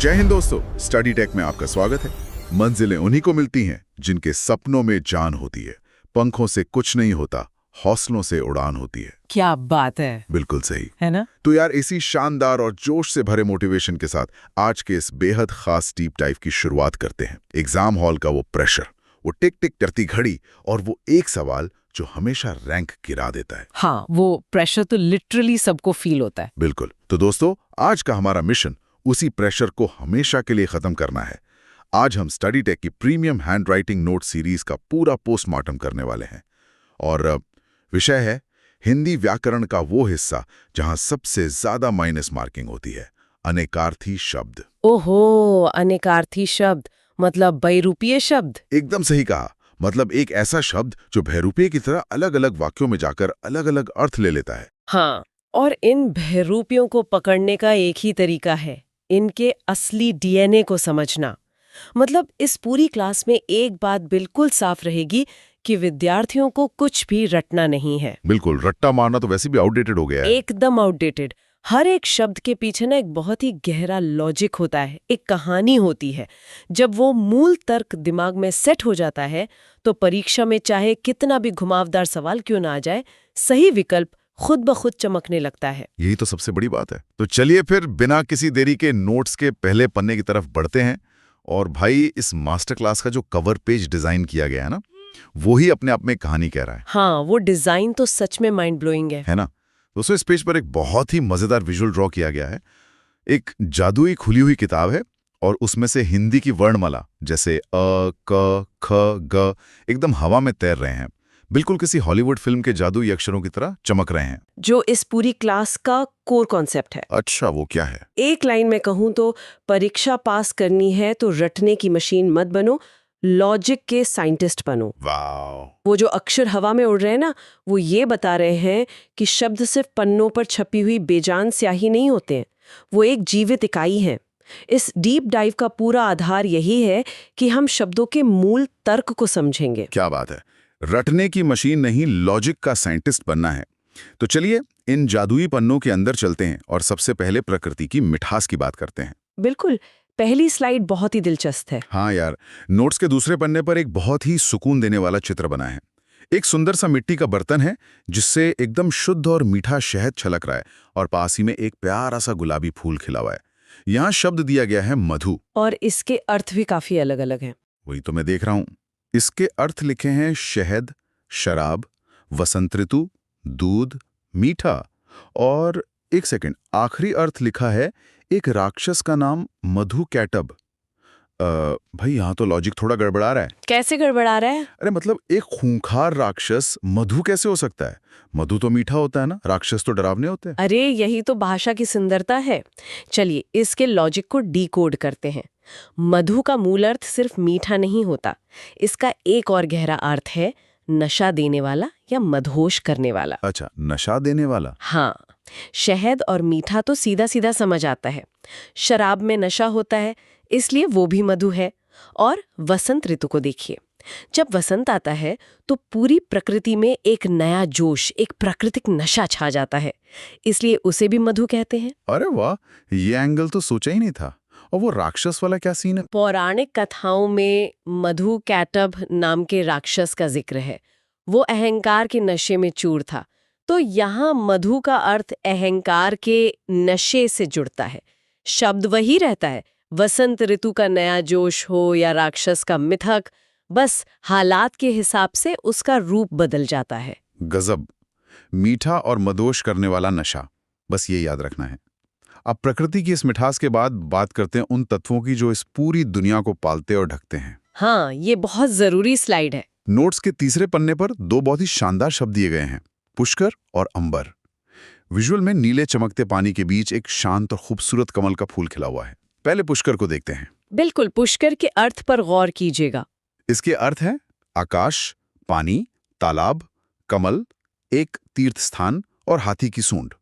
जय हिंद दोस्तों, study take में आपका स्वागत है। मंजिलें उन्हीं को मिलती हैं जिनके सपनों में जान होती है। पंखों से कुछ नहीं होता, हौसलों से उड़ान होती है। क्या बात है। बिल्कुल सही है ना। तो यार, इसी शानदार और जोश से भरे मोटिवेशन के साथ आज के इस बेहद खास डीप डाइव की शुरुआत करते हैं। एग्जाम हॉल का वो प्रेशर, वो टिक टिक करती घड़ी और वो एक सवाल जो हमेशा रैंक गिरा देता है। हाँ, वो प्रेशर तो लिटरली सबको फील होता है। बिल्कुल। तो दोस्तों, आज का हमारा मिशन उसी प्रेशर को हमेशा के लिए खत्म करना है। आज हम स्टडी टेक की प्रीमियम हैंडराइटिंग नोट सीरीज का पूरा पोस्टमार्टम करने वाले हैं और विषय है हिंदी व्याकरण का वो हिस्सा जहां सबसे ज्यादा माइनस मार्किंग होती है, अनेकार्थी शब्द। ओहो, अनेकार्थी शब्द मतलब बहुरूपीय शब्द। एकदम सही कहा। मतलब एक ऐसा शब्द जो बहरूपीय की तरह अलग अलग वाक्यों में जाकर अलग अलग अर्थ ले लेता है। हाँ, और इन बहुरूपियों को पकड़ने का एक ही तरीका है, इनके असली डीएनए को समझना। मतलब इस पूरी क्लास में एक बात बिल्कुल साफ रहेगी कि विद्यार्थियों को कुछ भी रटना नहीं है। बिल्कुल, रट्टा मारना तो वैसे भी आउटडेटेड हो गया है। एकदम आउटडेटेड। हर एक शब्द के पीछे ना एक बहुत ही गहरा लॉजिक होता है, एक कहानी होती है। जब वो मूल तर्क दिमाग में सेट हो जाता है तो परीक्षा में चाहे कितना भी घुमावदार सवाल क्यों ना आ जाए, सही विकल्प खुद ब खुद चमकने लगता है। यही तो सबसे बड़ी बात है। तो चलिए फिर बिना किसी देरी के नोट्स के पहले पन्ने की तरफ बढ़ते हैं। और भाई, इस मास्टर क्लास का जो कवर पेज डिजाइन किया गया है ना, वो ही अपने आप में कहानी कह रहा है। हाँ, वो डिजाइन तो सच में माइंड ब्लोइंग है ना। दोस्तों, इस पेज पर एक बहुत ही मजेदार विजुअल ड्रॉ किया गया है। एक जादुई खुली हुई किताब है और उसमें से हिंदी की वर्णमाला जैसे अ, क, ख, ग एकदम हवा में तैर रहे हैं। बिल्कुल किसी हॉलीवुड फिल्म के जादुई अक्षरों की तरह चमक रहे हैं। जो इस पूरी क्लास का कोर कॉन्सेप्ट है। अच्छा, वो क्या है? एक लाइन में कहूं तो परीक्षा पास करनी है तो रटने की मशीन मत बनो, लॉजिक के साइंटिस्ट बनो। वाह। वो जो अक्षर हवा में उड़ रहे हैं ना, वो ये बता रहे हैं कि शब्द सिर्फ पन्नों पर छपी हुई बेजान स्याही नहीं होते हैं, वो एक जीवित इकाई है। इस डीप डाइव का पूरा आधार यही है कि हम शब्दों के मूल तर्क को समझेंगे। क्या बात है। रटने की मशीन नहीं, लॉजिक का साइंटिस्ट बनना है। तो चलिए इन जादुई पन्नों के अंदर चलते हैं और सबसे पहले प्रकृति की मिठास की बात करते हैं। बिल्कुल। पहली स्लाइड बहुत ही दिलचस्प है। हाँ यार, नोट्स के दूसरे पन्ने पर एक बहुत ही सुकून देने वाला चित्र बना है। एक सुंदर सा मिट्टी का बर्तन है जिससे एकदम शुद्ध और मीठा शहद छलक रहा है और पास ही में एक प्यारा सा गुलाबी फूल खिला हुआ है। यहाँ शब्द दिया गया है मधु। और इसके अर्थ भी काफी अलग अलग हैं। वही तो मैं देख रहा हूँ। इसके अर्थ लिखे हैं शहद, शराब, वसंत ऋतु, दूध, मीठा। और एक सेकंड, आखिरी अर्थ लिखा है एक राक्षस का नाम मधु कैटब। भाई, यहाँ तो लॉजिक थोड़ा गड़बड़ा रहा है। कैसे गड़बड़ा रहा है? अरे मतलब एक खूंखार राक्षस मधु कैसे हो सकता है? मधु तो मीठा होता है ना, राक्षस तो डरावने होते हैं। अरे यही तो भाषा की सुंदरता है। चलिए इसके लॉजिक को डीकोड करते हैं। मधु का मूल अर्थ सिर्फ मीठा नहीं होता, इसका एक और गहरा अर्थ है नशा देने वाला या मदहोश करने वाला। अच्छा, नशा देने वाला। हाँ, शहद और मीठा तो सीधा सीधा समझ आता है। शराब में नशा होता है, इसलिए वो भी मधु है। और वसंत ऋतु को देखिए, जब वसंत आता है तो पूरी प्रकृति में एक नया जोश, एक प्राकृतिक नशा छा जाता है, इसलिए उसे भी मधु कहते हैं। अरे वाह, ये एंगल तो सोचा ही नहीं था। और वो राक्षस वाला क्या सीन है? पौराणिक कथाओं में मधु कैटब नाम के राक्षस का जिक्र है। वो अहंकार के नशे में चूर था, तो यहाँ मधु का अर्थ अहंकार के नशे से जुड़ता है। शब्द वही रहता है, वसंत ऋतु का नया जोश हो या राक्षस का मिथक, बस हालात के हिसाब से उसका रूप बदल जाता है। गजब। मीठा और मदोश करने वाला नशा, बस ये याद रखना है। अब प्रकृति की इस मिठास के बाद बात करते हैं उन तत्वों की जो इस पूरी दुनिया को पालते और ढकते हैं। हाँ, ये बहुत जरूरी स्लाइड है। नोट्स के तीसरे पन्ने पर दो बहुत ही शानदार शब्द दिए गए हैं, पुष्कर और अंबर। विजुअल में नीले चमकते पानी के बीच एक शांत और खूबसूरत कमल का फूल खिला हुआ है। पहले पुष्कर को देखते हैं। बिल्कुल, पुष्कर के अर्थ पर गौर कीजिएगा। इसके अर्थ है आकाश, पानी, तालाब, कमल, एक तीर्थ स्थान और हाथी की सूंड।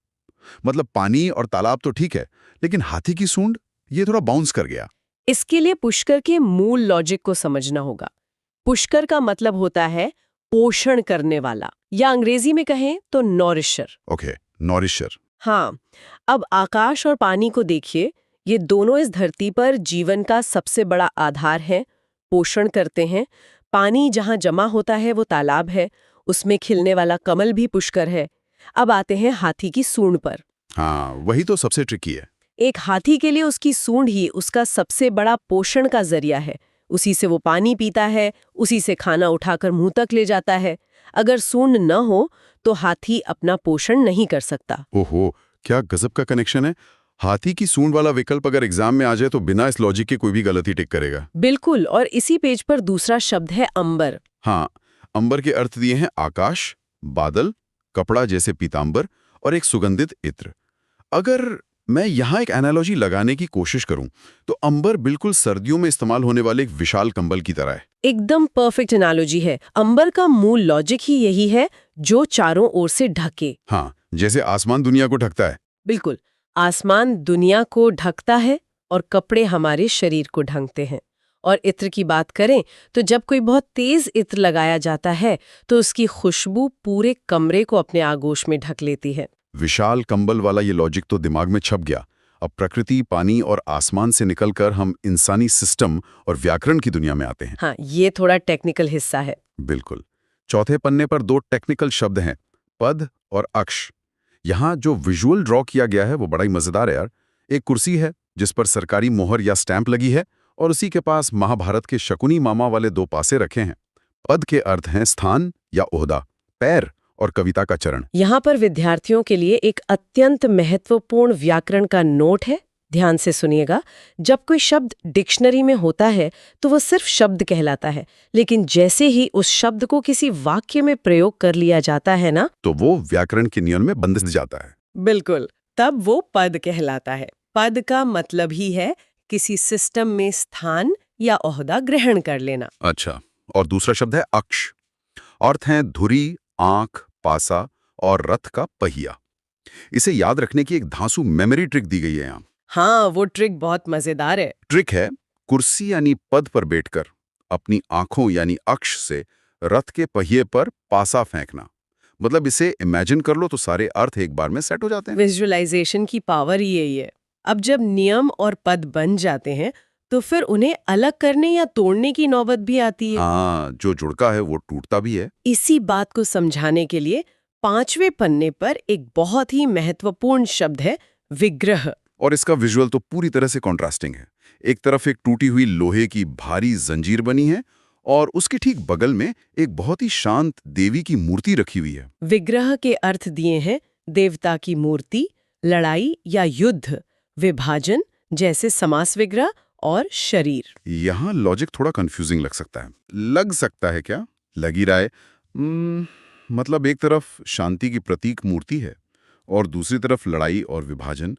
मतलब पानी और तालाब तो ठीक है, लेकिन हाथी की सूंड, ये थोड़ा बाउंस कर गया। इसके लिए पुष्कर के मूल लॉजिक को समझना होगा। पुष्कर का मतलब होता है पोषण करने वाला, या अंग्रेजी में कहें तो नॉरिशर। ओके, नॉरिशर। हाँ, अब आकाश और पानी को देखिए, ये दोनों इस धरती पर जीवन का सबसे बड़ा आधार है, पोषण करते हैं। पानी जहाँ जमा होता है वो तालाब है, उसमें खिलने वाला कमल भी पुष्कर है। अब आते हैं हाथी की सूंड पर। हाँ, वही तो सबसे ट्रिकी है। एक हाथी के लिए उसकी सूंड ही उसका सबसे बड़ा पोषण का जरिया है। उसी से वो पानी पीता है, उसी से खाना उठाकर मुंह तक ले जाता है। अगर सूंड न हो तो हाथी अपना पोषण नहीं कर सकता। ओहो, क्या गजब का कनेक्शन है। हाथी की सूंड वाला विकल्प अगर एग्जाम में आ जाए तो बिना इस लॉजिक के कोई भी गलती टिक करेगा। बिल्कुल, और इसी पेज पर दूसरा शब्द है अंबर। हाँ, अंबर के अर्थ दिए हैं आकाश, बादल, कपड़ा जैसे पीतांबर और एक सुगंधित इत्र। अगर मैं यहाँ एक एनालॉजी लगाने की कोशिश करूं तो अंबर बिल्कुल सर्दियों में इस्तेमाल होने वाले एक विशाल कंबल की तरह है। एकदम परफेक्ट एनालॉजी है। अंबर का मूल लॉजिक ही यही है, जो चारों ओर से ढके। हाँ, जैसे आसमान दुनिया को ढकता है। बिल्कुल, आसमान दुनिया को ढकता है और कपड़े हमारे शरीर को ढकते हैं। और इत्र की बात करें तो जब कोई बहुत तेज इत्र लगाया जाता है तो उसकी खुशबू पूरे कमरे को अपने आगोश में ढक लेती है। विशाल कंबल वाला ये लॉजिक तो दिमाग में छप गया। अब प्रकृति, पानी और आसमान से निकलकर हम इंसानी सिस्टम और व्याकरण की दुनिया में आते हैं। हाँ, ये थोड़ा टेक्निकल हिस्सा है। बिल्कुल। चौथे पन्ने पर दो टेक्निकल शब्द हैं, पद और अक्ष। यहाँ जो विजुअल ड्रॉ किया गया है वो बड़ा ही मजेदार है यार। एक कुर्सी है जिस पर सरकारी मोहर या स्टैंप लगी है और उसी के पास महाभारत के शकुनी मामा वाले दो पासे रखे हैं। पद के अर्थ हैं स्थान या ओहदा, पैर और कविता का चरण। यहाँ पर विद्यार्थियों के लिए एक अत्यंत महत्वपूर्ण व्याकरण का नोट है। ध्यान से सुनिएगा। जब कोई शब्द डिक्शनरी में होता है तो वो सिर्फ शब्द कहलाता है, लेकिन जैसे ही उस शब्द को किसी वाक्य में प्रयोग कर लिया जाता है ना, तो वो व्याकरण के नियम में बंध जाता है। बिल्कुल, तब वो पद कहलाता है। पद का मतलब ही है किसी सिस्टम में स्थान या ओहदा ग्रहण कर लेना। अच्छा, और दूसरा शब्द है अक्ष। अर्थ हैं धुरी, आंख, पासा और रथ का पहिया। इसे याद रखने की एक धांसू मेमोरी ट्रिक दी गई है यहाँ। हाँ, वो ट्रिक बहुत मजेदार है। ट्रिक है, कुर्सी यानी पद पर बैठकर अपनी आंखों यानी अक्ष से रथ के पहिए पर पासा फेंकना। मतलब इसे इमेजिन कर लो तो सारे अर्थ एक बार में सेट हो जाते हैं। विजुअलाइजेशन की पावर ही यही है। अब जब नियम और पद बन जाते हैं तो फिर उन्हें अलग करने या तोड़ने की नौबत भी आती है। हाँ, जो जुड़का है वो टूटता भी है। इसी बात को समझाने के लिए 5वें पन्ने पर एक बहुत ही महत्वपूर्ण शब्द है, विग्रह। और इसका विजुअल तो पूरी तरह से कॉन्ट्रास्टिंग है। एक तरफ एक टूटी हुई लोहे की भारी जंजीर बनी है और उसके ठीक बगल में एक बहुत ही शांत देवी की मूर्ति रखी हुई है। विग्रह के अर्थ दिए हैं देवता की मूर्ति, लड़ाई या युद्ध, विभाजन जैसे समास विग्रह और शरीर। यहाँ लॉजिक थोड़ा कंफ्यूजिंग लग सकता है। लग सकता है क्या? लग ही रहा है। मतलब एक तरफ शांति की प्रतीक मूर्ति है और दूसरी तरफ लड़ाई और विभाजन।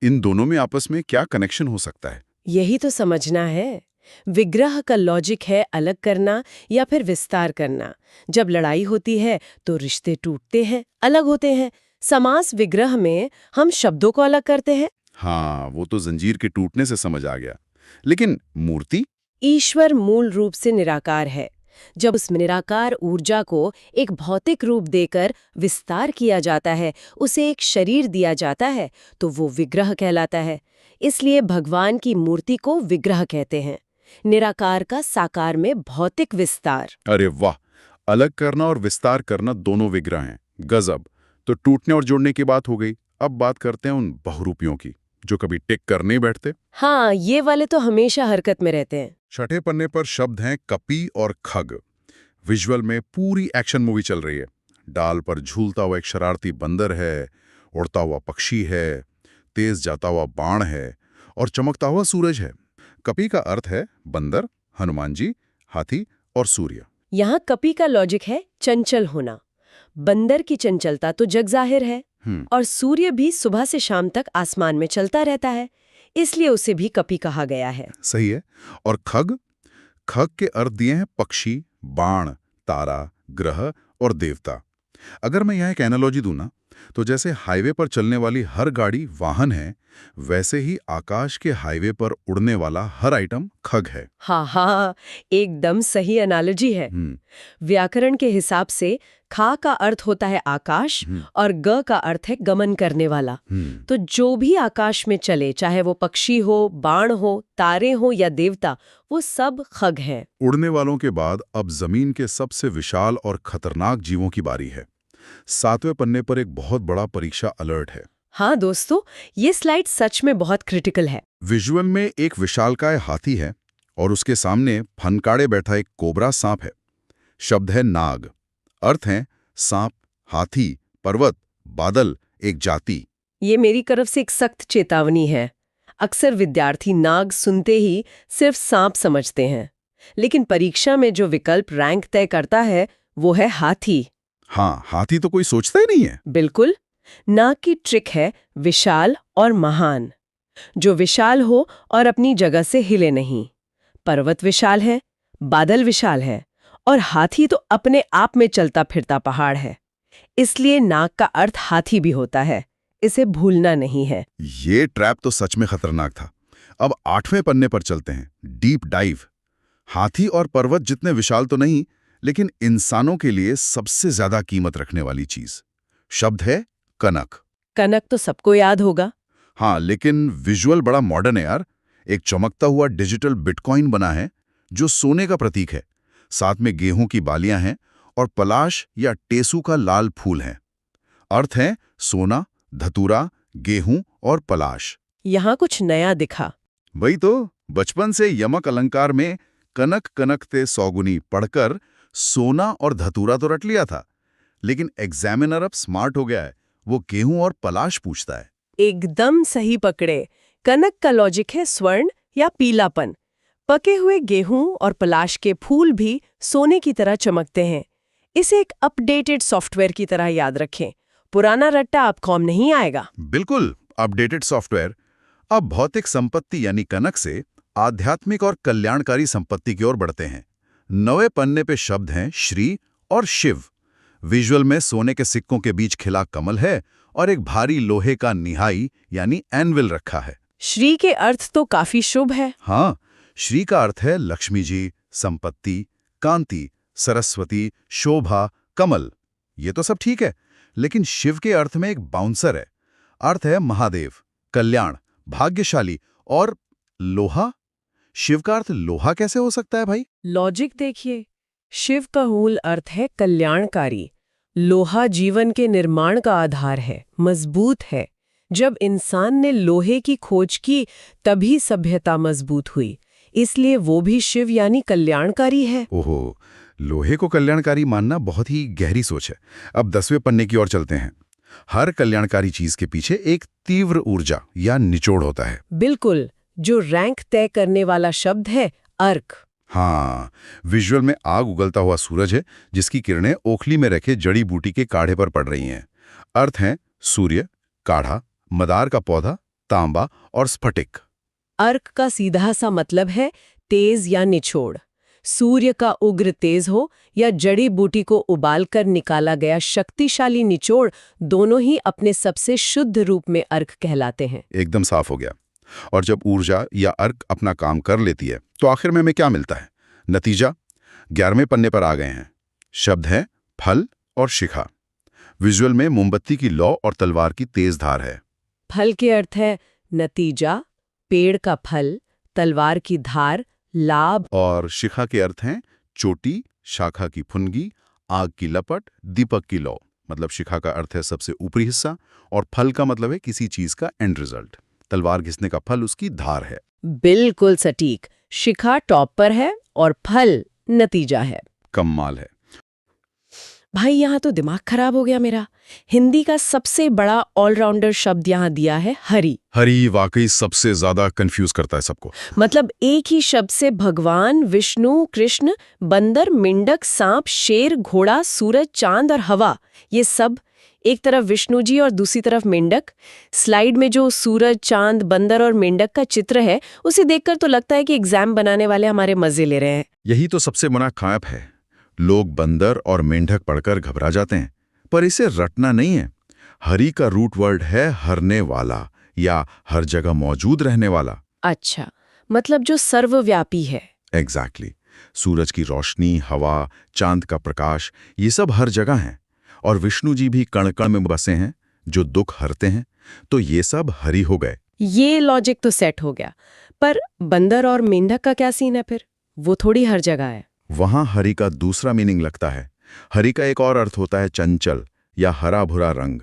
इन दोनों में आपस में क्या कनेक्शन हो सकता है? यही तो समझना है। विग्रह का लॉजिक है अलग करना या फिर विस्तार करना। जब लड़ाई होती है तो रिश्ते टूटते हैं, अलग होते हैं। समास विग्रह में हम शब्दों को अलग करते हैं। हाँ, वो तो जंजीर के टूटने से समझ आ गया। लेकिन मूर्ति? ईश्वर मूल रूप से निराकार है। जब उस निराकार ऊर्जा को एक भौतिक रूप देकर विस्तार किया जाता है, उसे एक शरीर दिया जाता है, तो वो विग्रह कहलाता है। इसलिए भगवान की मूर्ति को विग्रह कहते हैं। निराकार का साकार में भौतिक विस्तार। अरे वाह, अलग करना और विस्तार करना दोनों विग्रह हैं। गजब। तो टूटने और जोड़ने की बात हो गई। अब बात करते हैं उन बहुरूपियों की जो कभी टिक कर नहीं बैठते। हाँ, ये वाले तो हमेशा हरकत में रहते हैं। छठे पन्ने पर शब्द हैं कपी और खग। विजुअल में पूरी एक्शन मूवी चल रही है। डाल पर झूलता हुआ एक शरारती बंदर है, उड़ता हुआ पक्षी है, तेज जाता हुआ बाण है और चमकता हुआ सूरज है। कपी का अर्थ है बंदर, हनुमान जी, हाथी और सूर्य। यहाँ कपी का लॉजिक है चंचल होना। बंदर की चंचलता तो जग जाहिर है और सूर्य भी सुबह से शाम तक आसमान में चलता रहता है, इसलिए उसे भी कपी कहा गया है। सही है। और खग? खग के अर्थ दिए हैं पक्षी, बाण, तारा, ग्रह और देवता। अगर मैं यहाँ एक एनालॉजी दूं ना, तो जैसे हाईवे पर चलने वाली हर गाड़ी वाहन है, वैसे ही आकाश के हाईवे पर उड़ने वाला हर आइटम खग है। हाँ हाँ, एकदम सही एनालॉजी है। व्याकरण के हिसाब से खा का अर्थ होता है आकाश और ग का अर्थ है गमन करने वाला। तो जो भी आकाश में चले, चाहे वो पक्षी हो, बाण हो, तारे हो या देवता, वो सब खग हैं। उड़ने वालों के बाद अब जमीन के सबसे विशाल और खतरनाक जीवों की बारी है। 7वें पन्ने पर एक बहुत बड़ा परीक्षा अलर्ट है। हाँ दोस्तों, ये स्लाइड सच में बहुत क्रिटिकल है। विजुअल में एक विशालकाय हाथी है और उसके सामने फनकाड़े बैठा एक कोबरा सांप है। शब्द है नाग। अर्थ है सांप, हाथी, पर्वत, बादल, एक जाति। ये मेरी तरफ से एक सख्त चेतावनी है। अक्सर विद्यार्थी नाग सुनते ही सिर्फ सांप समझते हैं, लेकिन परीक्षा में जो विकल्प रैंक तय करता है वो है हाथी। हाँ, हाथी तो कोई सोचता ही नहीं है। बिल्कुल। नाग की ट्रिक है विशाल और महान। जो विशाल हो और अपनी जगह से हिले नहीं। पर्वत विशाल है, बादल विशाल है और हाथी तो अपने आप में चलता फिरता पहाड़ है। इसलिए नाग का अर्थ हाथी भी होता है, इसे भूलना नहीं है। ये ट्रैप तो सच में खतरनाक था। अब 8वें पन्ने पर चलते हैं, डीप डाइव। हाथी और पर्वत जितने विशाल तो नहीं, लेकिन इंसानों के लिए सबसे ज्यादा कीमत रखने वाली चीज। शब्द है कनक। कनक तो सबको याद होगा। हाँ, लेकिन विजुअल बड़ा मॉडर्न है यार। एक चमकता हुआ डिजिटल बिटकॉइन बना है जो सोने का प्रतीक है। साथ में गेहूं की बालियां हैं और पलाश या टेसू का लाल फूल है। अर्थ है सोना, धतूरा, गेहूं और पलाश। यहाँ कुछ नया दिखा। वही तो, बचपन से यमक अलंकार में कनक कनक ते सौगुनी पढ़कर सोना और धतूरा तो रट लिया था, लेकिन एग्जामिनर अब स्मार्ट हो गया है। वो गेहूं और पलाश पूछता है। एकदम सही पकड़े। कनक का लॉजिक है स्वर्ण या पीलापन। पके हुए गेहूं और पलाश के फूल भी सोने की तरह चमकते हैं। इसे एक अपडेटेड सॉफ्टवेयर की तरह याद रखें। पुराना रट्टा अब काम नहीं आएगा। बिल्कुल, अपडेटेड सॉफ्टवेयर। अब भौतिक संपत्ति यानी कनक से आध्यात्मिक और कल्याणकारी संपत्ति की ओर बढ़ते हैं। 9वें पन्ने पे शब्द हैं श्री और शिव। विजुअल में सोने के सिक्कों के बीच खिला कमल है और एक भारी लोहे का निहाई यानी एनविल रखा है। श्री के अर्थ तो काफी शुभ है। हाँ, श्री का अर्थ है लक्ष्मी जी, संपत्ति, कांति, सरस्वती, शोभा, कमल। ये तो सब ठीक है, लेकिन शिव के अर्थ में एक बाउंसर है। अर्थ है महादेव, कल्याण, भाग्यशाली और लोहा। शिव का अर्थ लोहा कैसे हो सकता है भाई? लॉजिक देखिए, शिव का मूल अर्थ है कल्याणकारी। लोहा जीवन के निर्माण का आधार है, मजबूत है। जब इंसान ने लोहे की खोज की तभी सभ्यता मजबूत हुई, इसलिए वो भी शिव यानी कल्याणकारी है। ओहो, लोहे को कल्याणकारी मानना बहुत ही गहरी सोच है। अब 10वें पन्ने की ओर चलते हैं। हर कल्याणकारी चीज के पीछे एक तीव्र ऊर्जा या निचोड़ होता है। बिल्कुल, जो रैंक तय करने वाला शब्द है अर्क। हाँ, विजुअल में आग उगलता हुआ सूरज है जिसकी किरणें ओखली में रखे जड़ी बूटी के काढ़े पर पड़ रही हैं। अर्थ हैं सूर्य, काढ़ा, मदार का पौधा, तांबा और स्फटिक। अर्क का सीधा सा मतलब है तेज या निचोड़। सूर्य का उग्र तेज हो या जड़ी बूटी को उबालकर निकाला गया शक्तिशाली निचोड़, दोनों ही अपने सबसे शुद्ध रूप में अर्क कहलाते हैं। एकदम साफ हो गया। और जब ऊर्जा या अर्क अपना काम कर लेती है तो आखिर में हमें क्या मिलता है? नतीजा 11वें पन्ने पर आ गए हैं। शब्द है फल और शिखा। विजुअल में मोमबत्ती की लौ और तलवार की तेज धार है। फल के अर्थ है नतीजा, पेड़ का फल, तलवार की धार, लाभ। और शिखा के अर्थ हैं चोटी, शाखा की फुनगी, आग की लपट, दीपक की लौ। मतलब शिखा का अर्थ है सबसे ऊपरी हिस्सा और फल का मतलब है किसी चीज का एंड रिजल्ट। तलवार घिसने का फल उसकी धार है। बिल्कुल सटीक। शिखा टॉप पर है और फल नतीजा है। कमाल है भाई, यहाँ तो दिमाग खराब हो गया मेरा। हिंदी का सबसे बड़ा ऑलराउंडर शब्द यहाँ दिया है हरि। हरि वाकई सबसे ज्यादा कंफ्यूज करता है सबको। मतलब एक ही शब्द से भगवान, विष्णु, कृष्ण, बंदर, मेंढक, सांप, शेर, घोड़ा, सूरज, चांद और हवा, ये सब। एक तरफ विष्णु जी और दूसरी तरफ मेंढक। स्लाइड में जो सूरज, चांद, बंदर और मेंढक का चित्र है, उसे देखकर तो लगता है कि एग्जाम बनाने वाले हमारे मजे ले रहे हैं। यही तो सबसे बड़ा खौफ है। लोग बंदर और मेंढक पढ़कर घबरा जाते हैं, पर इसे रटना नहीं है। हरि का रूट वर्ड है हरने वाला या हर जगह मौजूद रहने वाला। अच्छा, मतलब जो सर्वव्यापी है। एग्जैक्टली। सूरज की रोशनी, हवा, चांद का प्रकाश, ये सब हर जगह हैं। और विष्णु जी भी कण कण में बसे हैं, जो दुख हरते हैं। तो ये सब हरि हो गए। ये लॉजिक तो सेट हो गया, पर बंदर और मेंढक का क्या सीन है फिर? वो थोड़ी हर जगह है। वहां हरि का दूसरा मीनिंग लगता है। हरि का एक और अर्थ होता है चंचल या हरा भुरा रंग।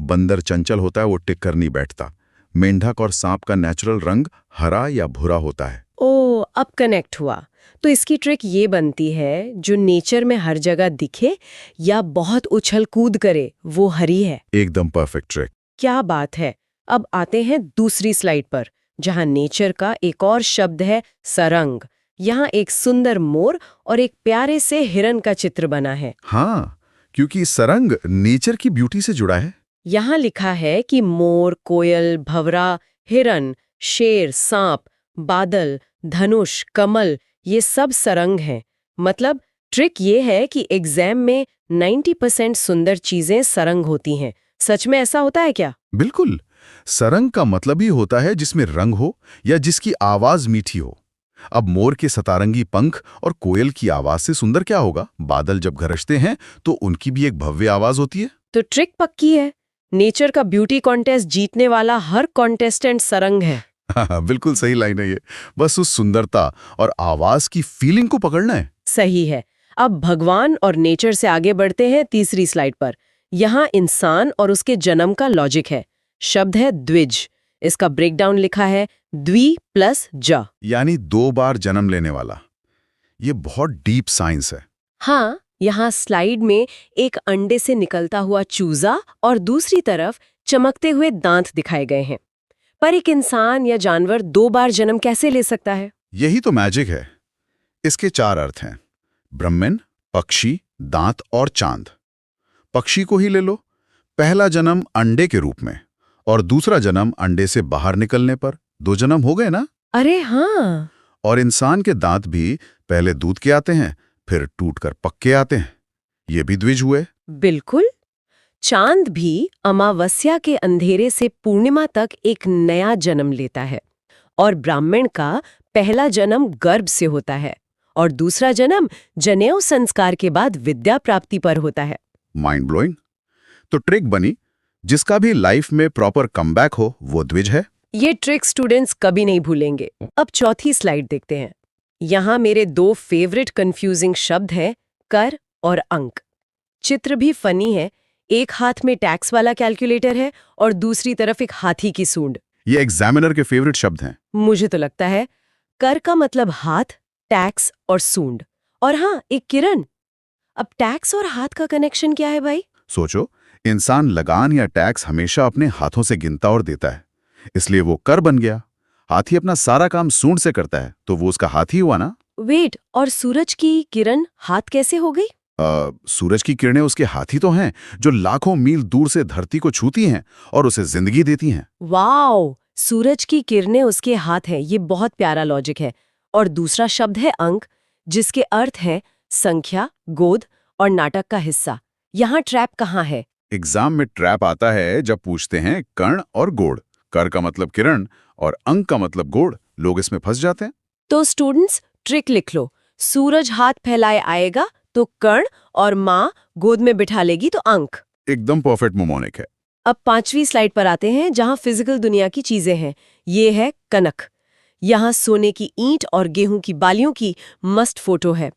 बंदर चंचल होता है, वो टिक कर नहीं बैठता। मेंढक और सांप का नेचुरल रंग हरा या भूरा होता है। ओ, अब कनेक्ट हुआ। तो इसकी ट्रिक ये बनती है, जो नेचर में हर जगह दिखे या बहुत उछल कूद करे, वो हरि है। एकदम परफेक्ट ट्रिक। क्या बात है। अब आते हैं दूसरी स्लाइड पर, जहां नेचर का एक और शब्द है सरंग। यहाँ एक सुंदर मोर और एक प्यारे से हिरन का चित्र बना है। हाँ, क्योंकि सरंग नेचर की ब्यूटी से जुड़ा है। यहाँ लिखा है कि मोर, कोयल, भंवरा, हिरन, शेर, सांप, बादल, धनुष, कमल, ये सब सरंग हैं। मतलब ट्रिक ये है कि एग्जाम में 90% सुंदर चीजें सरंग होती हैं। सच में ऐसा होता है क्या? बिल्कुल। सरंग का मतलब ही होता है जिसमें रंग हो या जिसकी आवाज मीठी हो। अब मोर के सतारंगी पंख और कोयल की आवाज से सुंदर क्या होगा? बादल जब गरजते हैं तो उनकी भी एक भव्य आवाज होती है। तो ट्रिक पक्की है। नेचर का ब्यूटी कॉन्टेस्ट जीतने वाला हर कॉन्टेस्टेंट सरंग है। हाँ, बिल्कुल सही लाइन है ये। बस उस सुंदरता और आवाज की फीलिंग को पकड़ना है। सही है। अब भगवान और नेचर से आगे बढ़ते हैं तीसरी स्लाइड पर। यहाँ इंसान और उसके जन्म का लॉजिक है। शब्द है द्विज। इसका ब्रेकडाउन लिखा है द्वि प्लस ज, यानी 2 बार जन्म लेने वाला। ये बहुत डीप साइंस है। हाँ, यहाँ स्लाइड में एक अंडे से निकलता हुआ चूजा और दूसरी तरफ चमकते हुए दांत दिखाए गए हैं। पर एक इंसान या जानवर 2 बार जन्म कैसे ले सकता है? यही तो मैजिक है। इसके 4 अर्थ हैं: ब्रह्मन, पक्षी, दांत और चांद। पक्षी को ही ले लो। पहला जन्म अंडे के रूप में और दूसरा जन्म अंडे से बाहर निकलने पर। 2 जन्म हो गए ना? अरे हाँ। और इंसान के दांत भी पहले दूध के आते हैं, फिर टूटकर पक्के आते हैं। ये भी द्विज हुए। बिल्कुल। चांद भी अमावस्या के अंधेरे से पूर्णिमा तक एक नया जन्म लेता है। और ब्राह्मण का पहला जन्म गर्भ से होता है और दूसरा जन्म जनेऊ संस्कार के बाद विद्या प्राप्ति पर होता है। Mind blowing. तो ट्रिक बनी, जिसका भी लाइफ में प्रॉपर कमबैक हो वो द्विज है। ये ट्रिक स्टूडेंट्स कभी नहीं भूलेंगे। अब चौथी स्लाइड देखते हैं। यहाँ मेरे 2 फेवरेट कंफ्यूजिंग शब्द हैं, कर और अंक। चित्र भी फनी है। एक हाथ में टैक्स वाला कैलकुलेटर है और दूसरी तरफ एक हाथी की सूंड। ये एग्जामिनर के फेवरेट शब्द हैं। मुझे तो लगता है कर का मतलब हाथ, टैक्स और सूंड, और हाँ, एक किरण। अब टैक्स और हाथ का कनेक्शन क्या है भाई? सोचो, इंसान लगान या टैक्स हमेशा अपने हाथों से गिनता और देता है, इसलिए वो कर बन गया। हाथी अपना सारा काम सूंड से करता है, तो वो उसका हाथी हुआ ना। वेट, और सूरज की किरण हाथ कैसे हो गई? सूरज की किरणें उसके हाथी तो हैं, जो लाखों मील दूर से धरती को छूती हैं और उसे जिंदगी देती हैं। वाओ, सूरज की किरणें उसके हाथ हैं। ये बहुत प्यारा लॉजिक है। और दूसरा शब्द है अंक, जिसके अर्थ है संख्या, गोद और नाटक का हिस्सा। यहाँ ट्रैप कहाँ है? एग्जाम में ट्रैप आता है जब पूछते हैं कर्ण और गोड़। कर का मतलब किरण और अंक का मतलब गोड़। लोग इसमें फंस जाते हैं। तो स्टूडेंट्स, ट्रिक लिख लो। सूरज हाथ फैलाए आएगा तो कर्ण, और माँ गोद में बिठा लेगी तो अंक। एकदम परफेक्ट मोमोनिक है। अब 5वीं स्लाइड पर आते हैं, जहां फिजिकल दुनिया की चीजें हैं। ये है कनक। यहाँ सोने की ईंट और गेहूं की बालियों की मस्त फोटो है।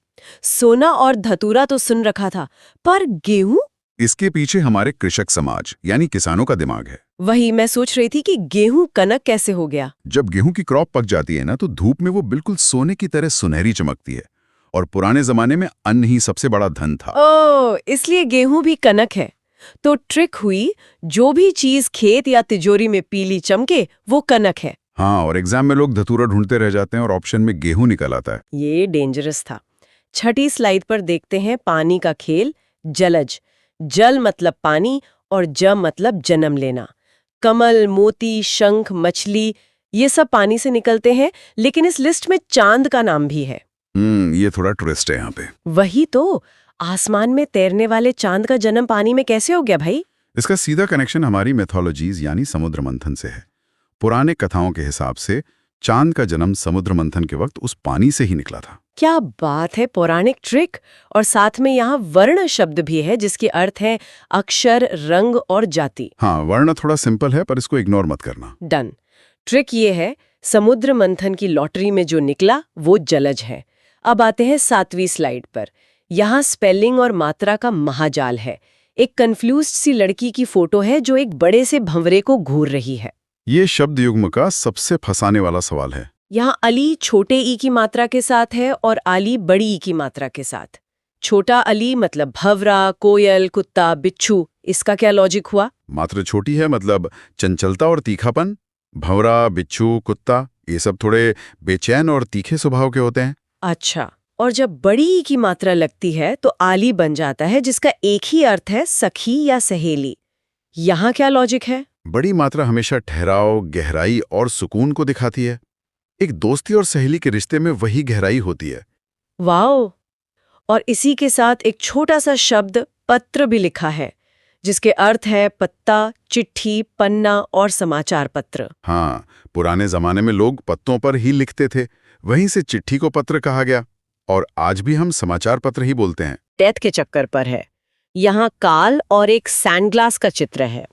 सोना और धतूरा तो सुन रखा था, पर गेहूं? इसके पीछे हमारे कृषक समाज यानी किसानों का दिमाग है। वही मैं सोच रही थी कि गेहूं कनक कैसे हो गया। जब गेहूं की क्रॉप पक जाती है ना, तो धूप में वो बिल्कुल सोने की तरह सुनहरी चमकती है। और पुराने जमाने में अन्न ही सबसे बड़ा धन था। ओह, इसलिए गेहूं भी कनक है। तो ट्रिक हुई, जो भी चीज खेत या तिजोरी में पीली चमके वो कनक है। हाँ, और एग्जाम में लोग धतूरा ढूंढते रह जाते हैं और ऑप्शन में गेहूं निकल आता है। ये डेंजरस था। 6ठी स्लाइड पर देखते हैं पानी का खेल, जलज। जल मतलब पानी और ज मतलब जन्म लेना। कमल, मोती, शंख, मछली, ये सब पानी से निकलते हैं, लेकिन इस लिस्ट में चांद का नाम भी है। ये थोड़ा ट्विस्ट है यहाँ पे। वही तो, आसमान में तैरने वाले चांद का जन्म पानी में कैसे हो गया भाई? इसका सीधा कनेक्शन हमारी मैथोलॉजीज यानी समुद्र मंथन से है। पुराने कथाओं के हिसाब से चांद का जन्म समुद्र मंथन के वक्त उस पानी से ही निकला था। क्या बात है, पौराणिक ट्रिक। और साथ में यहाँ वर्ण शब्द भी है जिसके अर्थ है अक्षर, रंग और जाति। हाँ, वर्ण थोड़ा सिंपल है पर इसको इग्नोर मत करना। डन। ट्रिक ये है, समुद्र मंथन की लॉटरी में जो निकला वो जलज है। अब आते हैं 7वीं स्लाइड पर। यहाँ स्पेलिंग और मात्रा का महाजाल है। एक कंफ्यूज्ड सी लड़की की फोटो है जो एक बड़े से भंवरे को घूर रही है। ये शब्द युग्म का सबसे फंसाने वाला सवाल है। यहाँ अली छोटे ई की मात्रा के साथ है और आली बड़ी ई की मात्रा के साथ। छोटा अली मतलब भंवरा, कोयल, कुत्ता, बिच्छू। इसका क्या लॉजिक हुआ? मात्रा छोटी है मतलब चंचलता और तीखापन। भंवरा, बिच्छू, कुत्ता ये सब थोड़े बेचैन और तीखे स्वभाव के होते हैं। अच्छा, और जब बड़ी ई की मात्रा लगती है तो आली बन जाता है जिसका एक ही अर्थ है सखी या सहेली। यहाँ क्या लॉजिक है? बड़ी मात्रा हमेशा ठहराव, गहराई और सुकून को दिखाती है। एक दोस्ती और सहेली के रिश्ते में वही गहराई होती है। वाओ! और इसी के साथ एक छोटा सा शब्द पत्र भी लिखा है जिसके अर्थ है पत्ता, चिट्ठी, पन्ना और समाचार पत्र। हाँ, पुराने जमाने में लोग पत्तों पर ही लिखते थे, वहीं से चिट्ठी को पत्र कहा गया और आज भी हम समाचार पत्र ही बोलते हैं। डेथ के चक्कर पर है। यहाँ काल और एक सैंडग्लास का चित्र है।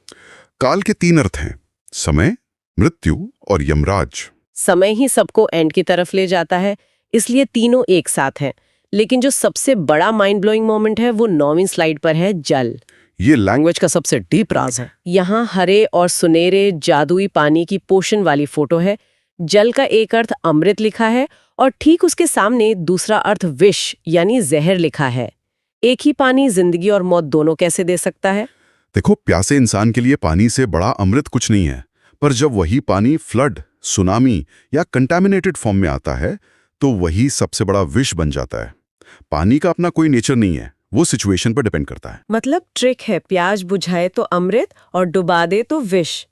काल के 3 अर्थ हैं, समय, मृत्यु और यमराज। समय ही सबको एंड की तरफ ले जाता है, इसलिए तीनों एक साथ हैं। लेकिन जो सबसे बड़ा माइंड ब्लोइंग मोमेंट है वो 9वीं स्लाइड पर है, जल। ये लैंग्वेज का सबसे डीप राज है। यहाँ हरे और सुनहरे जादुई पानी की पोषण वाली फोटो है। जल का एक अर्थ अमृत लिखा है और ठीक उसके सामने दूसरा अर्थ विष यानी जहर लिखा है। एक ही पानी जिंदगी और मौत दोनों कैसे दे सकता है? देखो, प्यासे इंसान के लिए पानी से बड़ा अमृत कुछ नहीं है, पर जब वही पानी फ्लड, सुनामी या कंटामिनेटेड फॉर्म में आता है तो वही सबसे बड़ा विष बन जाता है। पानी का अपना कोई नेचर नहीं है, वो सिचुएशन पर डिपेंड करता है। मतलब ट्रिक है, प्याज बुझाए तो अमृत और डुबा दे तो विष।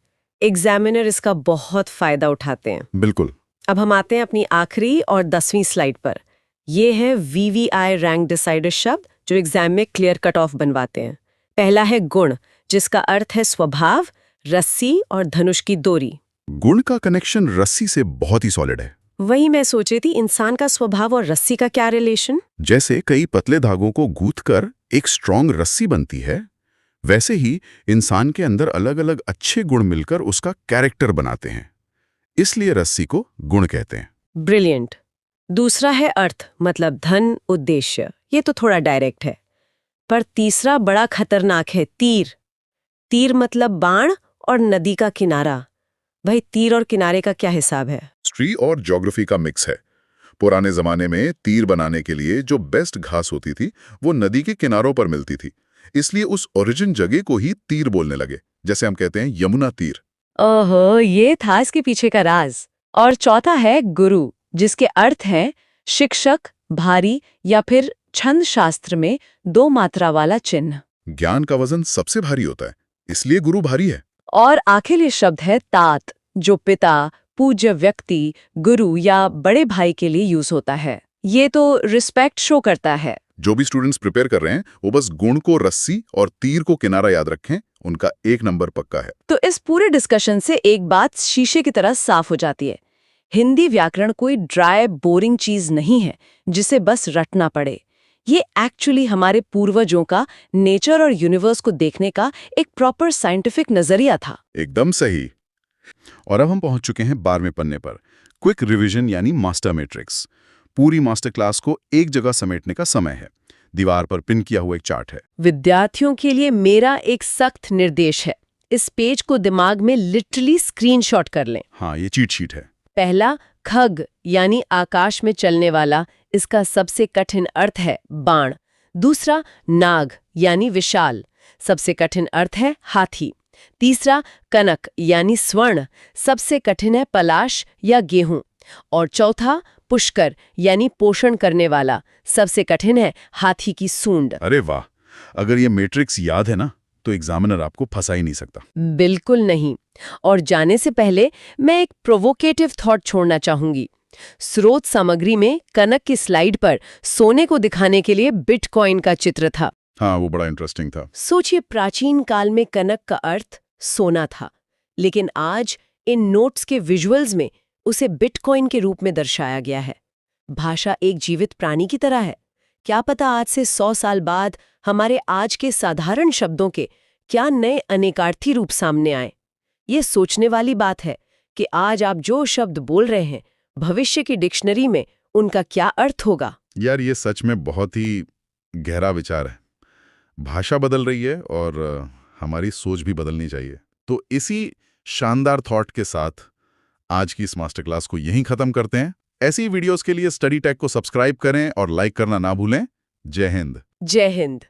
एग्जामिनर इसका बहुत फायदा उठाते हैं। बिल्कुल। अब हम आते हैं अपनी आखिरी और 10वीं स्लाइड पर। ये है VVI रैंक डिसाइडर शब्द जो एग्जाम में क्लियर कट ऑफ बनवाते हैं। पहला है गुण, जिसका अर्थ है स्वभाव, रस्सी और धनुष की डोरी। गुण का कनेक्शन रस्सी से बहुत ही सॉलिड है। वही मैं सोच रही थी, इंसान का स्वभाव और रस्सी का क्या रिलेशन? जैसे कई पतले धागों को गूंथकर एक स्ट्रॉन्ग रस्सी बनती है, वैसे ही इंसान के अंदर अलग अलग अच्छे गुण मिलकर उसका कैरेक्टर बनाते हैं, इसलिए रस्सी को गुण कहते हैं। ब्रिलियंट। दूसरा है अर्थ, मतलब धन, उद्देश्य। ये तो थोड़ा डायरेक्ट है। पर तीसरा बड़ा खतरनाक है, तीर। तीर मतलब बाण और नदी का किनारा। भाई, तीर और किनारे का क्या हिसाब है? हिस्ट्री और ज्योग्राफी का मिक्स है। पुराने जमाने में तीर बनाने के लिए जो बेस्ट घास होती थी वो नदी के किनारों पर मिलती थी, इसलिए उस ओरिजिन जगह को ही तीर बोलने लगे, जैसे हम कहते हैं यमुना तीर। ओहो, ये था इसके पीछे का राज। और चौथा है गुरु, जिसके अर्थ है शिक्षक, भारी या फिर छंद शास्त्र में 2 मात्रा वाला चिन्ह। ज्ञान का वजन सबसे भारी होता है, इसलिए गुरु भारी है। और आखिरी शब्द है तात, जो पिता, पूज्य व्यक्ति, गुरु या बड़े भाई के लिए यूज होता है। ये तो रिस्पेक्ट शो करता है। जो भी स्टूडेंट्स प्रिपेयर कर रहे हैं वो बस गुण को रस्सी और तीर को किनारा याद रखें, उनका 1 नंबर पक्का है। तो इस पूरे डिस्कशन से एक बात शीशे की तरह साफ हो जाती है। हिंदी व्याकरण कोई ड्राई बोरिंग चीज नहीं है जिसे बस रटना पड़े। ये एक्चुअली हमारे पूर्वजों का नेचर और यूनिवर्स को देखने का एक प्रॉपर साइंटिफिक नजरिया था। एकदम सही। और अब हम पहुंच चुके हैं 12वें पन्ने पर, क्विक रिवीजन यानी मास्टर मैट्रिक्स। पूरी मास्टर क्लास को एक जगह समेटने का समय है। दीवार पर पिन किया हुआ एक चार्ट है। विद्यार्थियों के लिए मेरा एक सख्त निर्देश है, इस पेज को दिमाग में लिटरली स्क्रीनशॉट कर लें। हाँ, ये चीट शीट है। पहला, खग यानी आकाश में चलने वाला, इसका सबसे कठिन अर्थ है बाण। दूसरा, नाग यानी विशाल, सबसे कठिन अर्थ है हाथी। तीसरा, कनक यानी स्वर्ण, सबसे कठिन है पलाश या गेहूं। और चौथा, पुष्कर यानी पोषण करने वाला, सबसे कठिन है हाथी की सूंड। अरे वाह, अगर ये मैट्रिक्स याद है ना तो एग्जामिनर आपको फंसा ही नहीं सकता। बिल्कुल नहीं। और जाने से पहले मैं एक प्रोवोकेटिव थॉट छोड़ना चाहूंगी। स्रोत सामग्री में कनक की स्लाइड पर सोने को दिखाने के लिए बिटकॉइन का चित्र था। हाँ, वो बड़ा इंटरेस्टिंग था। सोचिए, प्राचीन काल में कनक का अर्थ सोना था, लेकिन आज इन नोट्स के विजुअल्स में उसे बिटकॉइन के रूप में दर्शाया गया है। भाषा एक जीवित प्राणी की तरह है। क्या पता आज से 100 साल बाद हमारे आज के साधारण शब्दों के क्या नए अनेकार्थी रूप सामने आए। ये सोचने वाली बात है कि आज आप जो शब्द बोल रहे हैं, भविष्य की डिक्शनरी में उनका क्या अर्थ होगा। यार, ये सच में बहुत ही गहरा विचार है। भाषा बदल रही है और हमारी सोच भी बदलनी चाहिए। तो इसी शानदार थॉट के साथ आज की इस मास्टर क्लास को यहीं खत्म करते हैं। ऐसी वीडियोस के लिए स्टडी टेक को सब्सक्राइब करें और लाइक करना ना भूलें। जय हिंद। जय हिंद।